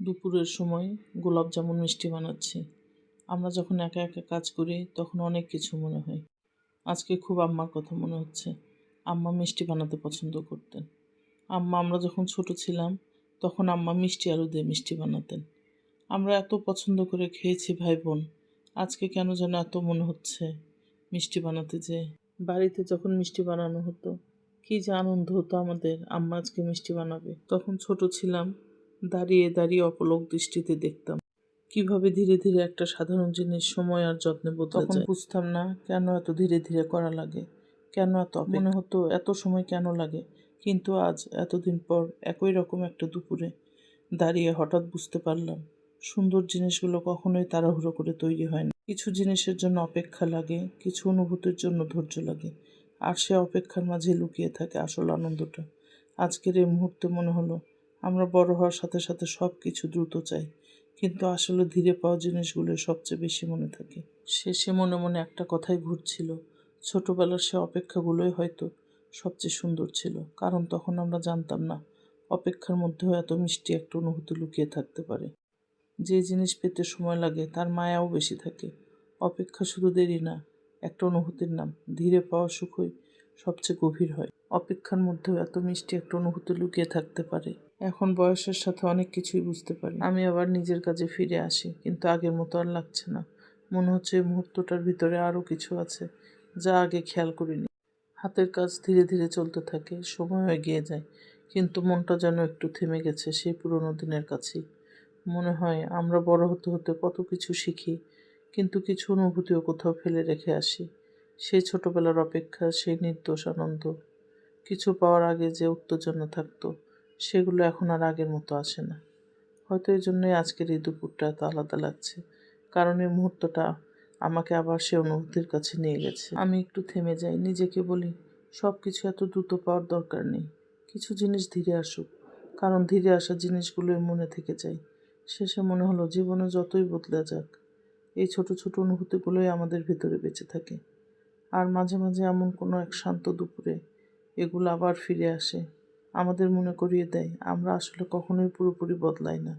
দুপুরের সময় গোলাপ জামুন মিষ্টি বানাচ্ছি। আমরা যখন একা একা কাজ করি তখন অনেক কিছু মনে হয়। আজকে খুব আম্মার কথা মনে হচ্ছে। আম্মা মিষ্টি বানাতে পছন্দ করতেন। আমরা যখন ছোট ছিলাম তখন আম্মা মিষ্টি আলু দিয়ে মিষ্টি বানাতেন। আমরা এত পছন্দ করে খেয়েছি ভাই বোন। আজকে কেন যেন এত মনে হচ্ছে মিষ্টি বানাতে, যে বাড়িতে যখন মিষ্টি বানানো হতো কি যে আনন্দ হতো আমাদের। আম্মা আজকে মিষ্টি বানাবে, তখন ছোট ছিলাম, দাঁড়িয়ে দাঁড়িয়ে অপলক দৃষ্টিতে দেখতাম কিভাবে ধীরে ধীরে একটা সাধারণ জিনিস সময় আর যত্নে বদলে যায়। তখন বুঝতাম না কেন এত ধীরে ধীরে করা লাগে, কেন এত মনে হতো এত সময় কেন লাগে। কিন্তু আজ এতদিন পর একই রকম একটা দুপুরে দাঁড়িয়ে হঠাৎ বুঝতে পারলাম সুন্দর জিনিসগুলো কখনোই তাড়াহুড়ো করে তৈরি হয় না। কিছু জিনিসের জন্য অপেক্ষা লাগে, কিছু অনুভূতির জন্য ধৈর্য লাগে, আর সে অপেক্ষার মাঝে লুকিয়ে থাকে আসল আনন্দটা। আজকের এই মুহূর্তে মনে হলো আমরা বড় হওয়ার সাথে সাথে সব কিছু দ্রুত চাই, কিন্তু আসলে ধীরে পাওয়া জিনিসগুলো সবচেয়ে বেশি মনে থাকে। শেষে মনে মনে একটা কথাই ঘুরছিল, ছোটবেলার সে অপেক্ষাগুলোই হয়তো সবচেয়ে সুন্দর ছিল, কারণ তখন আমরা জানতাম না অপেক্ষার মধ্যেও এত মিষ্টি একটা অনুভূতি লুকিয়ে থাকতে পারে। যে জিনিস পেতে সময় লাগে তার মায়াও বেশি থাকে। অপেক্ষা শুধু দেরি না, একটা অনুভূতির নাম। ধীরে পাওয়া সুখই সবচেয়ে গভীর হয়। অপেক্ষার মধ্যেও এত মিষ্টি একটা অনুভূতি লুকিয়ে থাকতে পারে। এখন বয়সের সাথে অনেক কিছুই বুঝতে পারি। আমি আবার নিজের কাজে ফিরে আসি, কিন্তু আগের মতো আর লাগছে না। মনে হচ্ছে এই মুহূর্তটার ভিতরে আরও কিছু আছে যা আগে খেয়াল করিনি। হাতের কাজ ধীরে ধীরে চলতে থাকে, সময় এগিয়ে যায়, কিন্তু মনটা যেন একটু থেমে গেছে সেই পুরোনো দিনের কাছেই। মনে হয় আমরা বড় হতে হতে কত কিছু শিখি, কিন্তু কিছু অনুভূতিও কোথাও ফেলে রেখে আসি। সেই ছোটবেলার অপেক্ষা, সেই নির্দোষ আনন্দ, কিছু পাওয়ার আগে যে উত্তেজনা থাকতো, সেগুলো এখন আর আগের মতো আসে না। হয়তো এই জন্যই আজকের এই দুপুরটা এত আলাদা লাগছে, কারণ এই মুহূর্তটা আমাকে আবার সে অনুভূতির কাছে নিয়ে গেছে। আমি একটু থেমে যাই, নিজেকে বলি সব কিছু এত দ্রুত পাওয়ার দরকার নেই, কিছু জিনিস ধীরে আসুক, কারণ ধীরে আসা জিনিসগুলোই মনে থেকে যায়। শেষে মনে হলো জীবনে যতই বদলে যাক, এই ছোট ছোট অনুভূতিগুলোই আমাদের ভিতরে বেঁচে থাকে। আর মাঝে মাঝে এমন কোনো এক শান্ত দুপুরে এগুলো আবার ফিরে আসে, আমাদের মনে করিয়ে দেয় আমরা আসলে কখনোই পুরোপুরি বদলাই না।